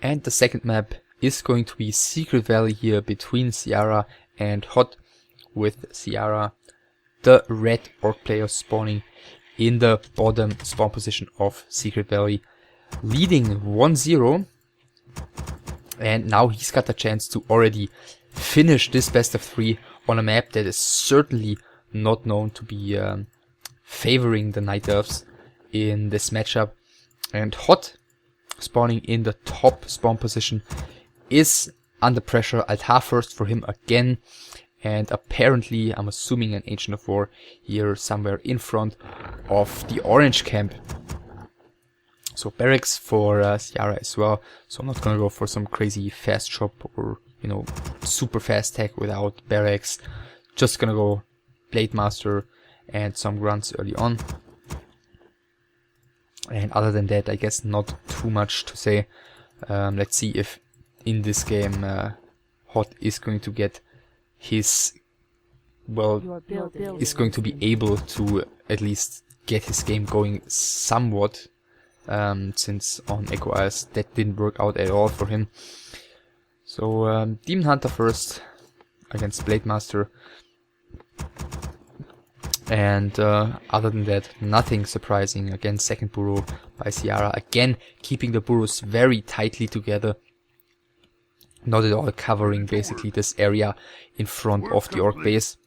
And the second map is going to be Secret Valley here between Ciara and HoT, with Ciara, the red orc player, spawning in the bottom spawn position of Secret Valley, leading 1-0. And now he's got the chance to already finish this best of 3 on a map that is certainly not known to be favoring the Night Elves in this matchup. And HoT, spawning in the top spawn position, is under pressure. Altar first for him again, and apparently, I'm assuming, an Ancient of War here somewhere in front of the orange camp. So barracks for Ciara as well, so I'm not gonna go for some crazy fast shop or, you know, super fast tech without barracks. Just gonna go Blade Master and some grunts early on. And other than that, I guess not too much to say. Let's see if in this game HoT is going to get his, well, is going to be able to at least get his game going somewhat, since on Echo Isles that didn't work out at all for him. So Demon Hunter first against Blade Master. And other than that, nothing surprising. Again, second burrow by Ciara. Again, keeping the burrows very tightly together. Not at all covering basically this area in front of the orc base.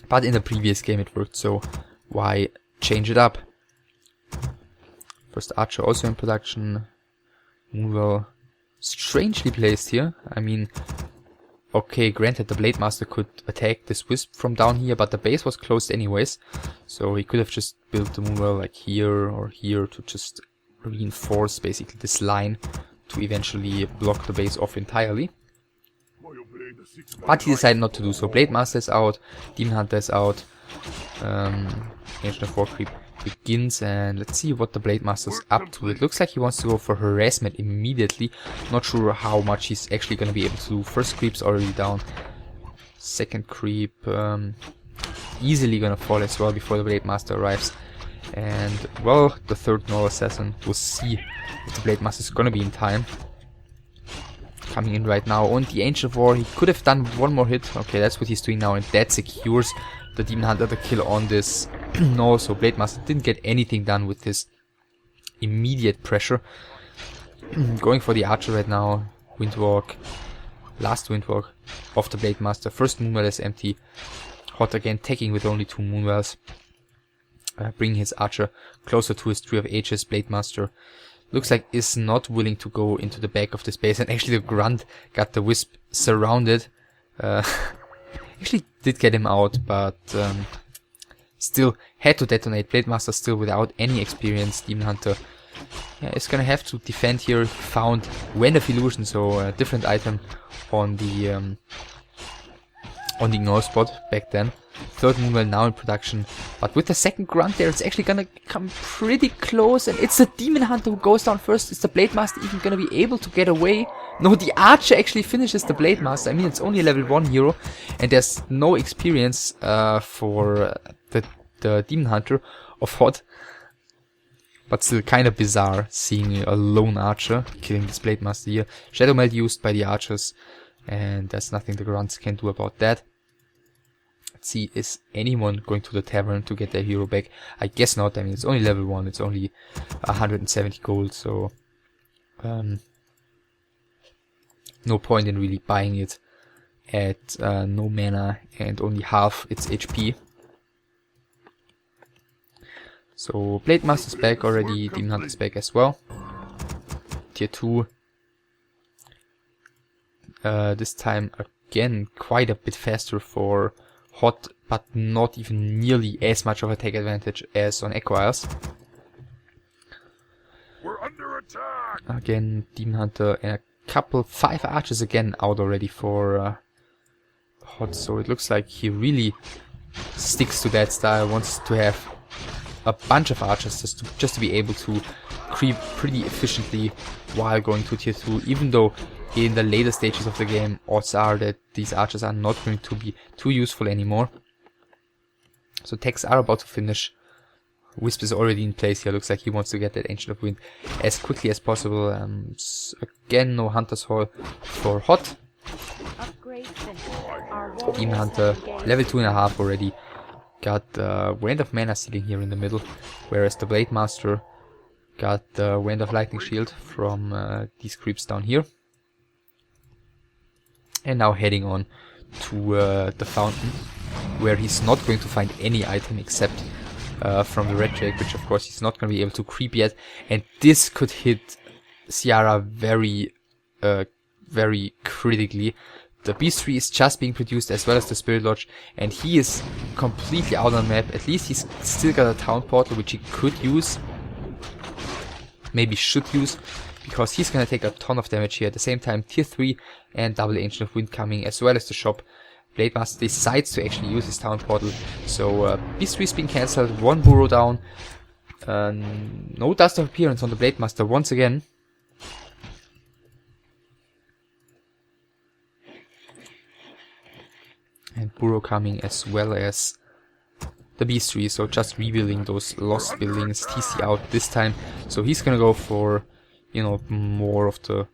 But in the previous game it worked, so why change it up? First Archer also in production. Moonwell strangely placed here. I mean, okay, granted the Blade Master could attack this Wisp from down here, but the base was closed anyways. So he could have just built the Moonwell like here or here to just reinforce basically this line to eventually block the base off entirely. But he decided not to do so. Blade Master is out, Demon Hunter is out, Ancient of War creep begins, and let's see what the Blade Master's up to. It looks like he wants to go for harassment immediately. Not sure how much he's actually going to be able to do. First creep's already down. Second creep easily going to fall as well before the Blade Master arrives. And, well, the third Null Assassin. We'll see if the Blade Master is going to be in time. Coming in right now on the Ancient of War. He could have done one more hit. Okay, that's what he's doing now, and that secures the Demon Hunter the kill on this. No, so Blade Master didn't get anything done with this immediate pressure. Going for the Archer right now. Windwalk. Last Windwalk of the Blade Master. First Moonwell is empty. HoT again taking with only 2 Moonwells. Bringing his Archer closer to his Tree of Ages. Blade Master looks like is not willing to go into the back of this base, and actually the Grunt got the Wisp surrounded. Actually did get him out, but still had to detonate. Blade Master still without any experience. Demon Hunter is gonna have to defend here. Found Wind of Illusion, so a different item on the ignore spot back then. Third Moonwell now in production, but with the second Grunt there, it's actually gonna come pretty close, and it's the Demon Hunter who goes down first. Is the Blade Master even gonna be able to get away? No, the Archer actually finishes the Blade Master. I mean, it's only a level 1 hero, and there's no experience for the Demon Hunter of HoT. But still kind of bizarre seeing a lone Archer killing this Blade Master here. Shadow Meld used by the Archers, and there's nothing the Grunts can do about that. Let's see, is anyone going to the tavern to get their hero back? I guess not. I mean, it's only level 1, it's only 170 gold, so no point in really buying it at no mana and only half its HP. So Blade Master's back already, Demon Hunter's back as well. Tier 2. This time again quite a bit faster for HoT, but not even nearly as much of a tech advantage as on Echo Isles. We're under attack. Again, Demon Hunter and a couple, 5 archers again out already for HoT, so it looks like he really sticks to that style, wants to have a bunch of archers just to be able to creep pretty efficiently while going to tier 2, even though in the later stages of the game odds are that these archers are not going to be too useful anymore. So techs are about to finish. Wisp is already in place here. Looks like he wants to get that Ancient of Wind as quickly as possible. Again, no Hunter's Hall for HoT. Demon Hunter, level 2.5 already. Got the Wand of Mana sitting here in the middle, whereas the Blade Master got the Wand of Lightning Shield from these creeps down here. And now heading on to the fountain, where he's not going to find any item except from the Red Drake, which of course he's not going to be able to creep yet. And this could hit Ciara very, very critically. The Beast Tree is just being produced as well as the Spirit Lodge, and he is completely out on the map. At least he's still got a town portal which he could use, maybe should use, because he's gonna take a ton of damage here. At the same time, tier 3 and double Ancient of Wind coming, as well as the shop. Blade Master decides to actually use his town portal, so Beast Tree is being cancelled, one burrow down, no Dust of Appearance on the Blade Master once again. And burrow coming as well as the Beast Tree, so just rebuilding those lost buildings. TC out this time, so he's gonna go for, you know, more of the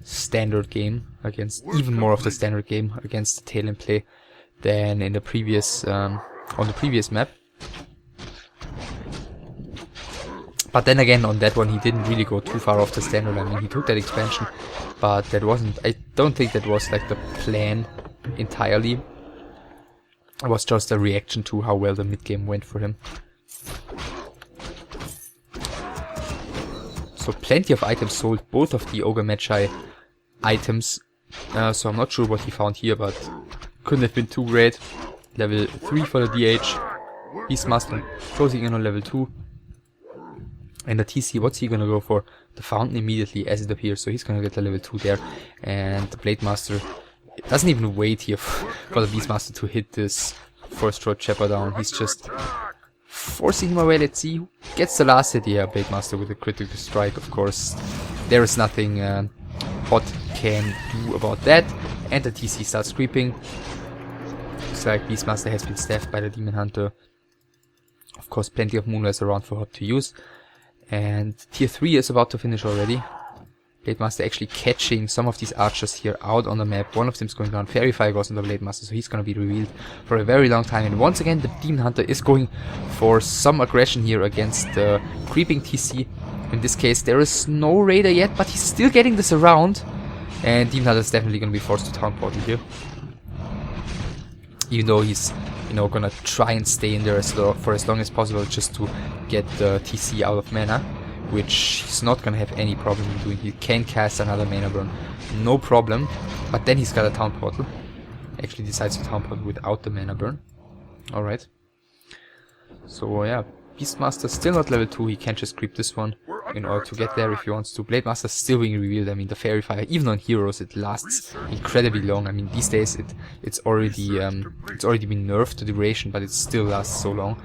standard game against, even more of the standard game against the tail end play than in the previous, on the previous map. But then again, on that one he didn't really go too far off the standard. I mean, he took that expansion, but that wasn't, I don't think that was like the plan entirely. It was just a reaction to how well the mid game went for him. So plenty of items sold, both of the Ogre Magi items. So I'm not sure what he found here, but couldn't have been too great. Level 3 for the DH. Beastmaster closing in on level 2. And the TC, what's he gonna go for? The Fountain immediately as it appears, so he's gonna get the level 2 there. And the Blade Master doesn't even wait here for the Beastmaster to hit this Forest Road Chopper down. He's just forcing him away. Let's see who gets the last hit here. Blade Master with a critical strike, of course. There is nothing HoT can do about that. And the TC starts creeping. Looks like Beastmaster has been staffed by the Demon Hunter. Of course, plenty of Moonrise around for HoT to use. And tier 3 is about to finish already. Blade Master actually catching some of these archers here out on the map. One of them is going down. Fairy Fire goes on the Blade Master, so he's going to be revealed for a very long time. And once again, the Demon Hunter is going for some aggression here against the creeping TC. In this case, there is no Raider yet, but he's still getting this around. And Demon Hunter is definitely going to be forced to town portal here. Even though he's, you know, going to try and stay in there for as long as possible just to get the TC out of mana, which he's not gonna have any problem in doing. He can cast another mana burn, no problem. But then he's got a town portal. Actually decides to town portal without the mana burn. Alright. So yeah, Beastmaster still not level 2. He can't just creep this one in order to get there if he wants to. Blade Master still being revealed. I mean, the Fairy Fire, even on heroes, it lasts incredibly long. I mean, these days it's already been nerfed to duration, but it still lasts so long.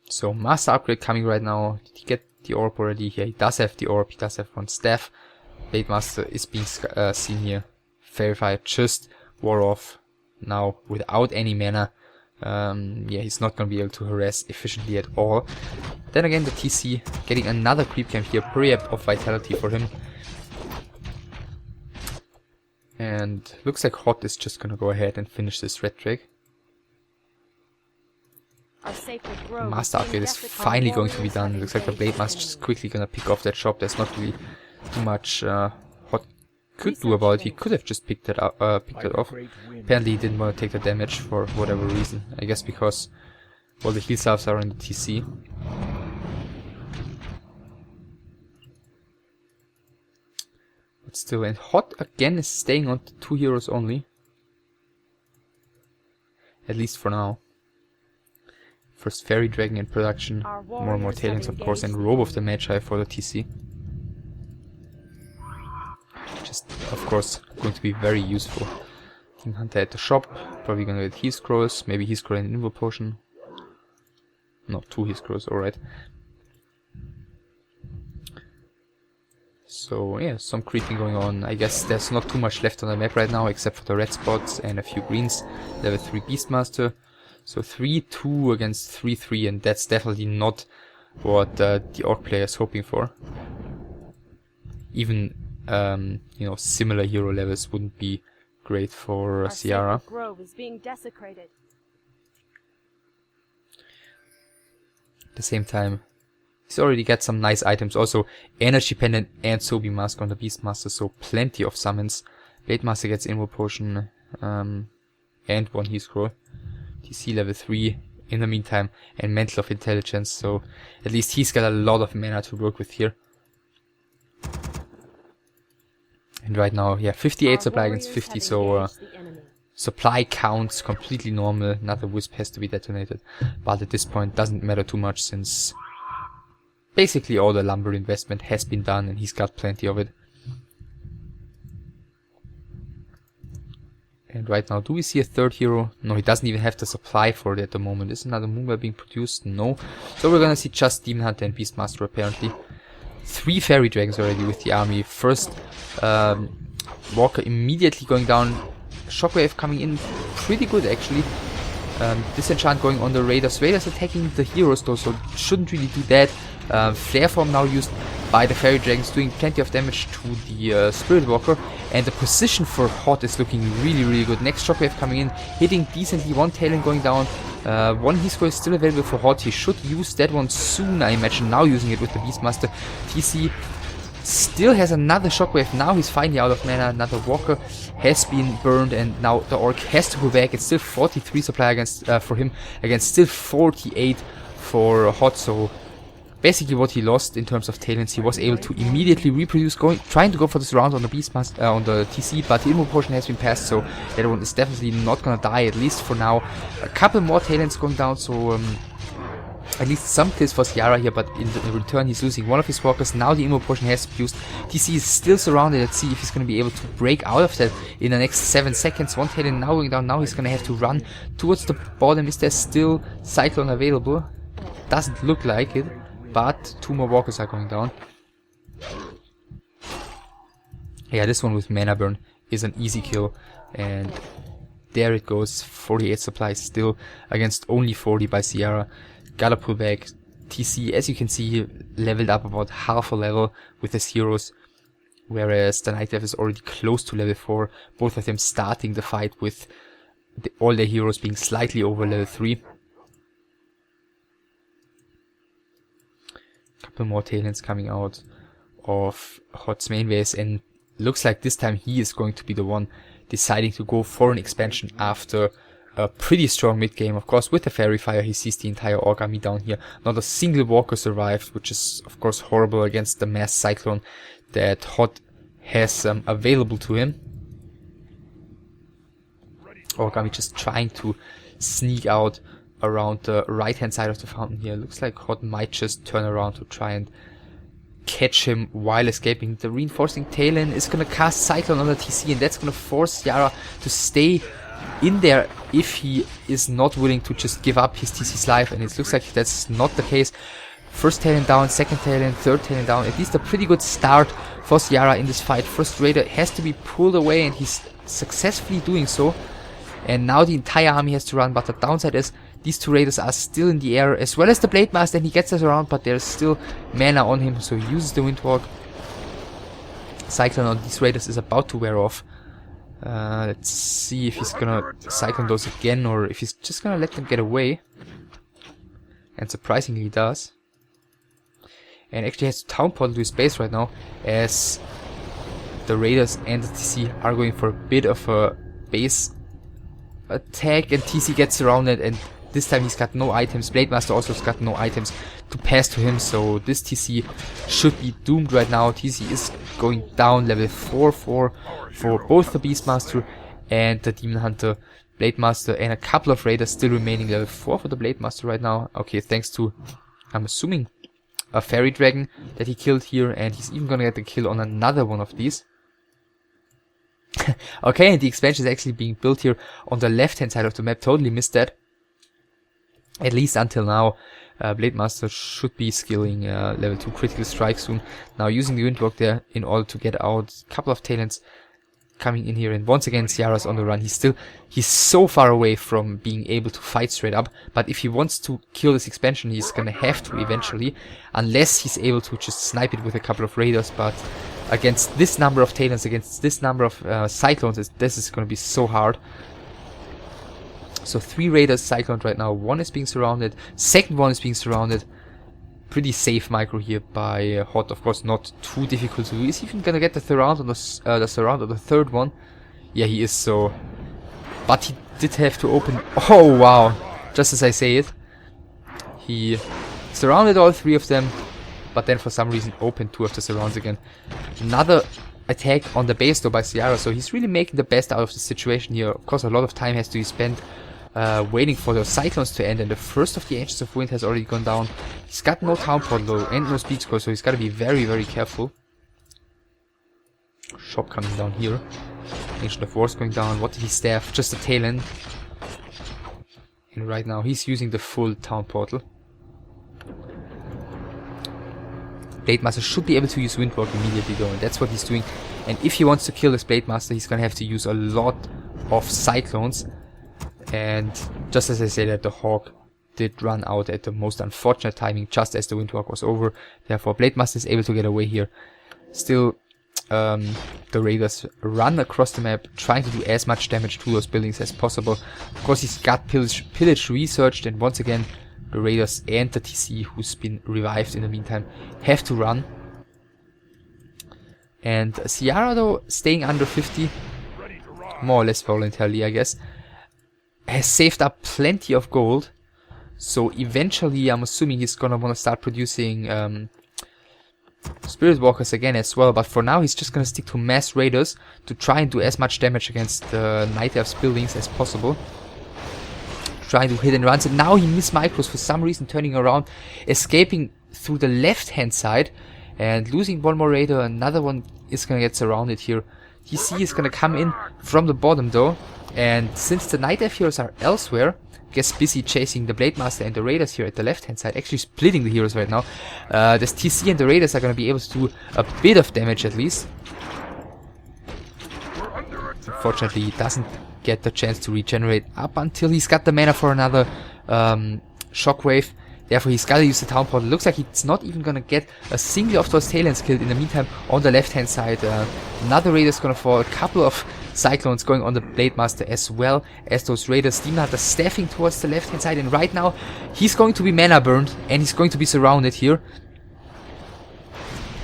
So, Master upgrade coming right now. Did he get the orb already? Yeah, he does have the orb. He does have one staff. Blade Master is being seen here. Fairy Fire just wore off now without any mana. Yeah, he's not going to be able to harass efficiently at all. Then again, the TC getting another creep camp here. Pre-up of Vitality for him. And looks like HoT is just going to go ahead and finish this Red Drake. Master upgrade is finally going to be done. Looks like the Blade Master is quickly gonna pick off that shop. There's not really too much HoT could do about it. He could have just picked it up, picked it off. Apparently he didn't want to take the damage for whatever reason. I guess because all the heal salves are in the TC. But still, and HoT again is staying on 2 heroes only. At least for now. First Fairy Dragon in production, more and more Tailings of course, and Robe of the Magi for the TC. Just, of course, going to be very useful. King Hunter at the shop, probably gonna get Heal Scrolls, maybe Heal Scroll and Invo Potion. No, 2 Heal Scrolls, alright. So yeah, some creeping going on. I guess there's not too much left on the map right now, except for the red spots and a few greens. Level 3 Beastmaster. So 3-2 against 3-3, and that's definitely not what the orc player is hoping for. Even you know, similar hero levels wouldn't be great for Ciara. Grove is being desecrated. At the same time, he's already got some nice items. Also, Energy Pendant and Sobi Mask on the Beastmaster, so plenty of summons. Blade Master gets Invo Potion and one Heal Scroll. TC level 3 in the meantime, and Mantle of Intelligence, so at least he's got a lot of mana to work with here. And right now, yeah, 58 supply against 50, so supply counts completely normal. Another Wisp has to be detonated, but at this point doesn't matter too much since basically all the lumber investment has been done and he's got plenty of it. And right now, do we see a third hero? No, he doesn't even have the supply for it at the moment. Is another Moonwell being produced? No. So we're gonna see just Demon Hunter and Beastmaster apparently. 3 Fairy Dragons already with the army. First Walker immediately going down. Shockwave coming in pretty good actually. Disenchant going on the Raiders. Raiders attacking the heroes though, so shouldn't really do that. Flare Form now used by the Fairy Dragons, doing plenty of damage to the Spirit Walker. And the position for HoT is looking really good. Next Shockwave coming in, hitting decently. One Talon going down. One Heal Scroll is still available for HoT. He should use that one soon, I imagine. Now using it with the Beastmaster. TC still has another Shockwave. Now he's finally out of mana. Another Walker has been burned, and now the Orc has to go back. It's still 43 supply against for him, against still 48 for HoT. So basically what he lost in terms of talents, he was able to immediately reproduce, trying to go for this round on the Beastmaster, on the TC, but the Invo Potion has been passed, so that one is definitely not gonna die, at least for now. A couple more talents going down, so at least some kills for Ciara here, but in return he's losing one of his walkers. Now the Invo Potion has to be used. TC is still surrounded. Let's see if he's gonna be able to break out of that in the next 7 seconds. One talent now going down. Now he's gonna have to run towards the bottom. Is there still Cyclone available? Doesn't look like it. But 2 more walkers are going down. Yeah, this one with Mana Burn is an easy kill. And there it goes. 48 supplies still against only 40 by Ciara. Gotta pull back. TC, as you can see, leveled up about half a level with his heroes. Whereas the Night Elf is already close to level 4. Both of them starting the fight with all their heroes being slightly over level 3. Couple more talents coming out of HoT's main base, and looks like this time he is going to be the one deciding to go for an expansion after a pretty strong mid game. Of course, with the Fairy Fire he sees the entire Orc army down here. Not a single walker survived, which is of course horrible against the mass Cyclone that HoT has available to him. Orc army just trying to sneak out around the right hand side of the fountain here. Looks like HoT might just turn around to try and catch him while escaping. The reinforcing Talon is gonna cast Cyclone on the TC, and that's gonna force Ciara to stay in there if he is not willing to just give up his TC's life, and it looks like that's not the case. First Talon down, second Talon, third Talon down. At least a pretty good start for Ciara in this fight. First Raider has to be pulled away, and he's successfully doing so. And now the entire army has to run, but the downside is these 2 Raiders are still in the air, as well as the Blade Master, and he gets us around, but there's still mana on him, so he uses the Windwalk. Cyclone on these Raiders is about to wear off. Let's see if he's gonna Cyclone those again, or if he's just gonna let them get away. And surprisingly he does. And actually has to Town Portal to his base right now, as the Raiders and the TC are going for a bit of a base attack, and TC gets surrounded, and this time he's got no items. Blade Master also has got no items to pass to him, so this TC should be doomed right now. TC is going down, level 4 for both the Beastmaster and the Demon Hunter. Blade Master and a couple of Raiders still remaining, level 4 for the Blade Master right now. Okay, thanks to, I'm assuming, a Fairy Dragon that he killed here, and he's even gonna get the kill on another one of these. Okay, and the expansion is actually being built here on the left hand side of the map. Totally missed that. At least until now. Blade Master should be skilling level 2 critical strike soon. Now using the Windwalk there in order to get out. A couple of talents coming in here, and once again Ciara's on the run. He's so far away from being able to fight straight up, but if he wants to kill this expansion, he's gonna have to eventually, unless he's able to just snipe it with a couple of raiders. But against this number of Talons, against this number of Cyclones, this is gonna be so hard. So 3 raiders cycloned right now. One is being surrounded, second one is being surrounded. Pretty safe micro here by HoT. Of course, not too difficult to do. Is he even gonna get the surround on the surround of the third one? Yeah, he is. So, but he did have to open. Oh wow! Just as I say it, he surrounded all 3 of them, but then for some reason opened 2 of the surrounds again. Another attack on the base though by Ciara. So he's really making the best out of the situation here. Of course, a lot of time has to be spent waiting for those Cyclones to end, and the first of the Ancients of Wind has already gone down. He's got no Town Portal though, and no Speed Score, so he's got to be very, very careful. Shop coming down here. Ancient of Wars going down. What did he staff? Just a Talon. And right now he's using the full Town Portal. Blade Master should be able to use Windwalk immediately though, and that's what he's doing. And if he wants to kill this Blade Master, he's gonna have to use a lot of Cyclones. And just as I say that, the Hawk did run out at the most unfortunate timing, just as the Windwalk was over. Therefore, Blade Master is able to get away here. Still, the Raiders run across the map, trying to do as much damage to those buildings as possible. Of course, he's got pillage researched, and once again, the Raiders and the TC, who's been revived in the meantime, have to run. And Ciara, though, staying under 50, more or less voluntarily, I guess, has saved up plenty of gold. So eventually, I'm assuming he's gonna want to start producing Spirit Walkers again as well. But for now, he's just gonna stick to mass raiders to try and do as much damage against the Night Elves buildings as possible. Trying to hit and runs, and now he missed micros for some reason, turning around, escaping through the left hand side, and losing one more raider. Another one is gonna get surrounded here. TC is gonna come in from the bottom though, and since the Night Elf heroes are elsewhere, I guess busy chasing the Blade Master and the raiders here at the left hand side, actually splitting the heroes right now. This TC and the raiders are gonna be able to do a bit of damage at least. Unfortunately, he doesn't get the chance to regenerate up until he's got the mana for another shockwave. Therefore, he's gotta use the Town Portal. Looks like he's not even gonna get a single of those Talons killed. In the meantime, on the left hand side, another Raider's gonna fall. A couple of Cyclones going on the Blade Master as well as those Raiders. Demon Hunter staffing towards the left hand side, and right now he's going to be mana burned and he's going to be surrounded here.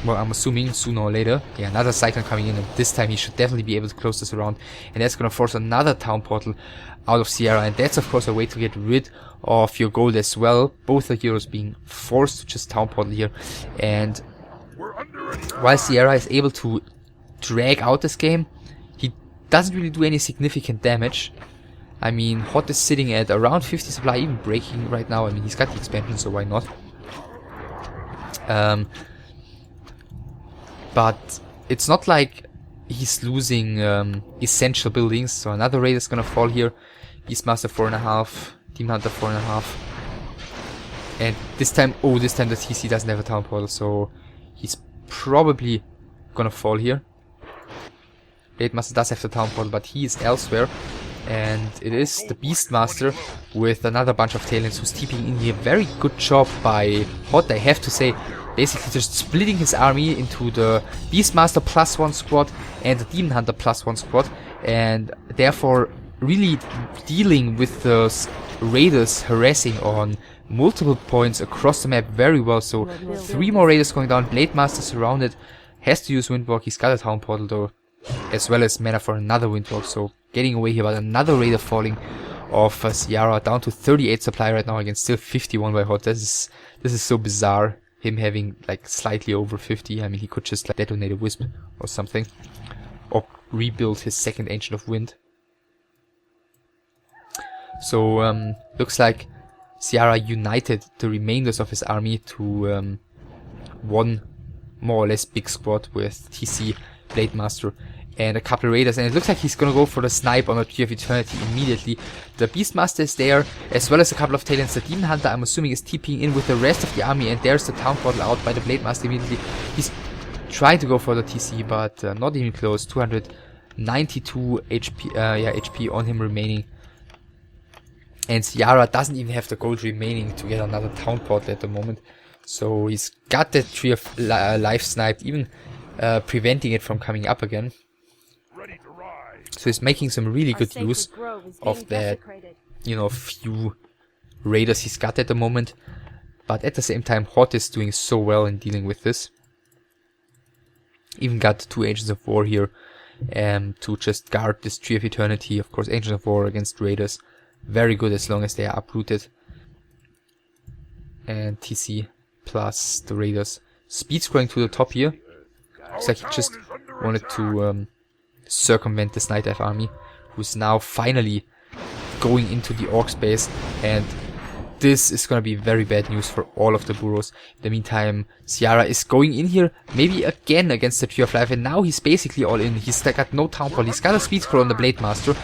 Well, I'm assuming sooner or later. Yeah, another Cyclone coming in, and this time he should definitely be able to close this around. And that's going to force another Town Portal out of Ciara. And that's, of course, a way to get rid of your gold as well. Both the heroes being forced to just Town Portal here. And while Ciara is able to drag out this game, he doesn't really do any significant damage. I mean, HoT is sitting at around 50 supply, even breaking right now. I mean, he's got the expansion, so why not? But it's not like he's losing essential buildings. So another raid is gonna fall here. Beastmaster 4.5, Demon Hunter 4.5. And this time, oh, this time the TC doesn't have a Town Portal, so he's probably gonna fall here. Blade Master does have the Town Portal, but he is elsewhere. And it is the Beastmaster with another bunch of Talons who's TPing in here. Very good job by HoT, I have to say. Basically just splitting his army into the Beastmaster +1 squad and the Demon Hunter +1 squad, and therefore really dealing with those raiders harassing on multiple points across the map very well. So 3 more raiders going down. Blade Master surrounded, has to use Windwalk. He's got a Town Portal though, as well as mana for another Windwalk, so getting away here. But another raider falling of Ciara, down to 38 supply right now against still 51 by HoT. This is so bizarre. Him having like slightly over 50. I mean, he could just like detonate a Wisp or something, or rebuild his second Ancient of Wind. So looks like Ciara united the remainders of his army to one more or less big squad with TC, Blade Master, and a couple of raiders, and it looks like he's gonna go for the snipe on the Tree of Eternity immediately. The Beastmaster is there, as well as a couple of Talons. The Demon Hunter, I'm assuming, is TPing in with the rest of the army, and there's the Town Portal out by the Blade Master immediately. He's trying to go for the TC, but not even close. 200 92 HP, HP on him remaining. And Ciara doesn't even have the gold remaining to get another town portal at the moment. So he's got that tree of life sniped, even preventing it from coming up again. Ready to ride. So he's making some really Our good sacred use grove is of being that, desecrated. you know, few raiders he's got at the moment. But at the same time, HoT is doing so well in dealing with this. Even got 2 Agents of War here to just guard this Tree of Eternity. Of course, Agents of War against raiders, very good as long as they are uprooted. And TC plus the raiders. Speed scrolling to the top here. Looks like he just wanted to circumvent this Night Elf army, who's now finally going into the Orc space, and this is gonna be very bad news for all of the burrows. In the meantime, Ciara is going in here, maybe again against the Tree of Life, and now he's basically all in. He's got no town portal, he's got a speed scroll on the Blade Master,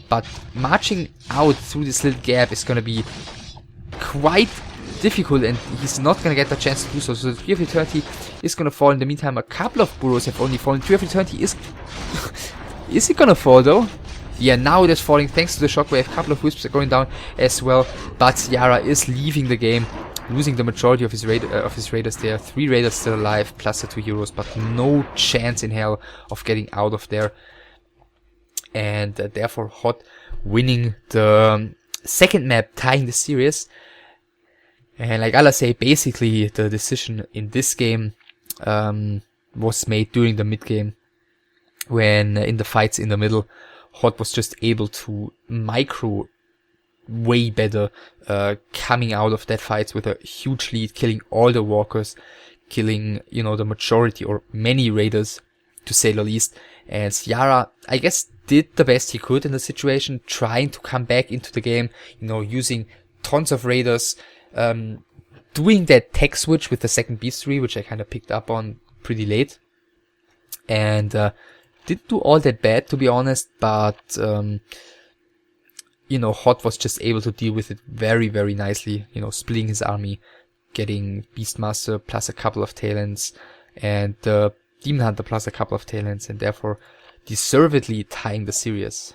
but marching out through this little gap is gonna be quite difficult, and he's not gonna get the chance to do so. So the Tree of Eternity is gonna fall. In the meantime, a couple of burrows have only fallen. Tree of Eternity is is it gonna fall though? Yeah, now it is falling thanks to the shockwave. A couple of wisps are going down as well, but Ciara is leaving the game, losing the majority of his raiders there. 3 raiders still alive, plus the 2 heroes, but no chance in hell of getting out of there. And therefore HoT winning the second map, tying the series. And like I'll say, basically the decision in this game was made during the mid game, when in the fights in the middle, HoT was just able to micro way better, coming out of that fight with a huge lead, killing all the walkers, killing, you know, the majority or many raiders, to say the least. And Ciara, I guess, did the best he could in the situation, trying to come back into the game, you know, using tons of raiders, doing that tech switch with the second beastery, which I kind of picked up on pretty late. And didn't do all that bad, to be honest, but you know, HoT was just able to deal with it very, very nicely, you know, splitting his army, getting Beastmaster plus a couple of talents, and Demon Hunter plus a couple of talents, and therefore deservedly tying the series.